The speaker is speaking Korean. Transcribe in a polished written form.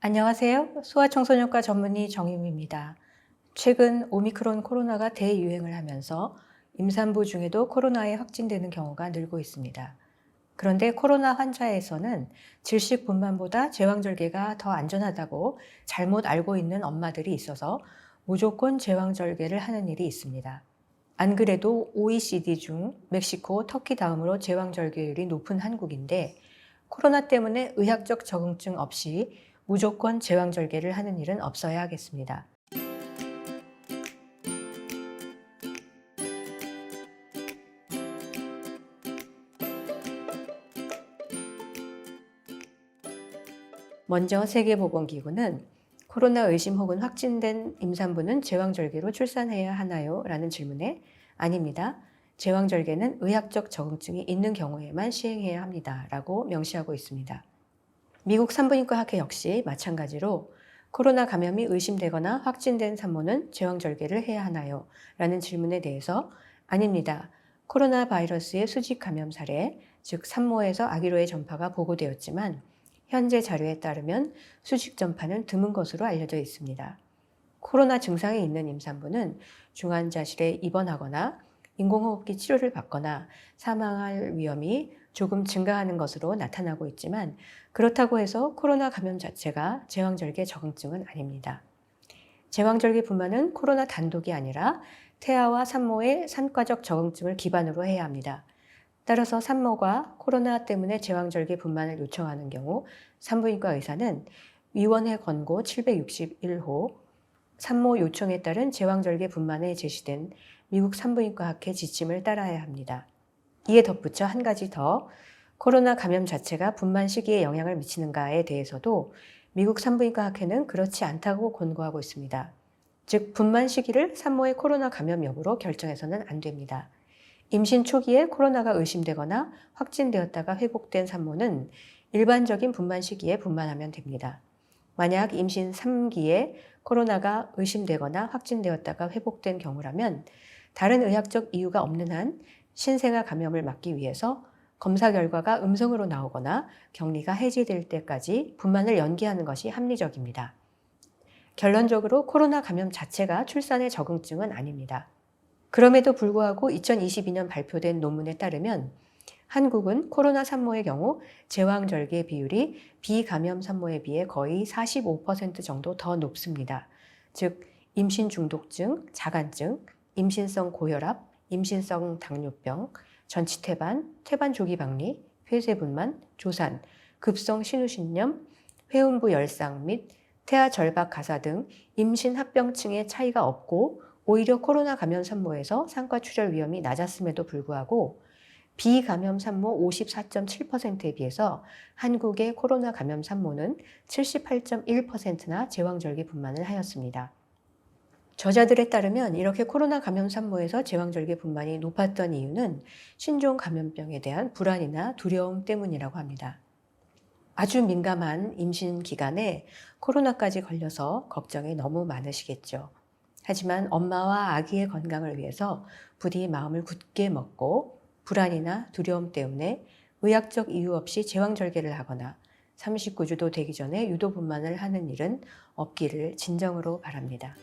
안녕하세요. 소아청소년과 전문의 정유미입니다. 최근 오미크론 코로나가 대유행을 하면서 임산부 중에도 코로나에 확진되는 경우가 늘고 있습니다. 그런데 코로나 환자에서는 질식 분만보다 제왕절개가 더 안전하다고 잘못 알고 있는 엄마들이 있어서 무조건 제왕절개를 하는 일이 있습니다. 안 그래도 OECD 중 멕시코, 터키 다음으로 제왕절개율이 높은 한국인데 코로나 때문에 의학적 적응증 없이 무조건 제왕절개를 하는 일은 없어야 하겠습니다. 먼저 세계보건기구는 코로나 의심 혹은 확진된 임산부는 제왕절개로 출산해야 하나요? 라는 질문에 아닙니다. 제왕절개는 의학적 적응증이 있는 경우에만 시행해야 합니다. 라고 명시하고 있습니다. 미국 산부인과 학회 역시 마찬가지로 코로나 감염이 의심되거나 확진된 산모는 제왕절개를 해야 하나요? 라는 질문에 대해서 아닙니다. 코로나 바이러스의 수직 감염 사례, 즉 산모에서 아기로의 전파가 보고되었지만 현재 자료에 따르면 수직 전파는 드문 것으로 알려져 있습니다. 코로나 증상이 있는 임산부는 중환자실에 입원하거나 인공호흡기 치료를 받거나 사망할 위험이 조금 증가하는 것으로 나타나고 있지만 그렇다고 해서 코로나 감염 자체가 제왕절개 적응증은 아닙니다. 제왕절개 분만은 코로나 단독이 아니라 태아와 산모의 산과적 적응증을 기반으로 해야 합니다. 따라서 산모가 코로나 때문에 제왕절개 분만을 요청하는 경우 산부인과 의사는 위원회 권고 761호 산모 요청에 따른 제왕절개 분만에 제시된 미국 산부인과 학회 지침을 따라야 합니다. 이에 덧붙여 한 가지 더, 코로나 감염 자체가 분만 시기에 영향을 미치는가에 대해서도 미국 산부인과 학회는 그렇지 않다고 권고하고 있습니다. 즉, 분만 시기를 산모의 코로나 감염 여부로 결정해서는 안 됩니다. 임신 초기에 코로나가 의심되거나 확진되었다가 회복된 산모는 일반적인 분만 시기에 분만하면 됩니다. 만약 임신 3기에 코로나가 의심되거나 확진되었다가 회복된 경우라면 다른 의학적 이유가 없는 한 신생아 감염을 막기 위해서 검사 결과가 음성으로 나오거나 격리가 해제될 때까지 분만을 연기하는 것이 합리적입니다. 결론적으로 코로나 감염 자체가 출산의 적응증은 아닙니다. 그럼에도 불구하고 2022년 발표된 논문에 따르면 한국은 코로나 산모의 경우 제왕절개 비율이 비감염 산모에 비해 거의 45% 정도 더 높습니다. 즉, 임신 중독증, 자간증, 임신성 고혈압, 임신성 당뇨병, 전치태반, 태반 조기 박리, 폐쇄분만, 조산, 급성 신우신염, 회음부 열상 및 태아 절박 가사 등 임신 합병증의 차이가 없고 오히려 코로나 감염 산모에서 산과 출혈 위험이 낮았음에도 불구하고 비감염 산모 54.7%에 비해서 한국의 코로나 감염 산모는 78.1%나 제왕절개 분만을 하였습니다. 저자들에 따르면 이렇게 코로나 감염 산모에서 제왕절개 분만이 높았던 이유는 신종 감염병에 대한 불안이나 두려움 때문이라고 합니다. 아주 민감한 임신 기간에 코로나까지 걸려서 걱정이 너무 많으시겠죠. 하지만 엄마와 아기의 건강을 위해서 부디 마음을 굳게 먹고 불안이나 두려움 때문에 의학적 이유 없이 제왕절개를 하거나 39주도 되기 전에 유도분만을 하는 일은 없기를 진정으로 바랍니다.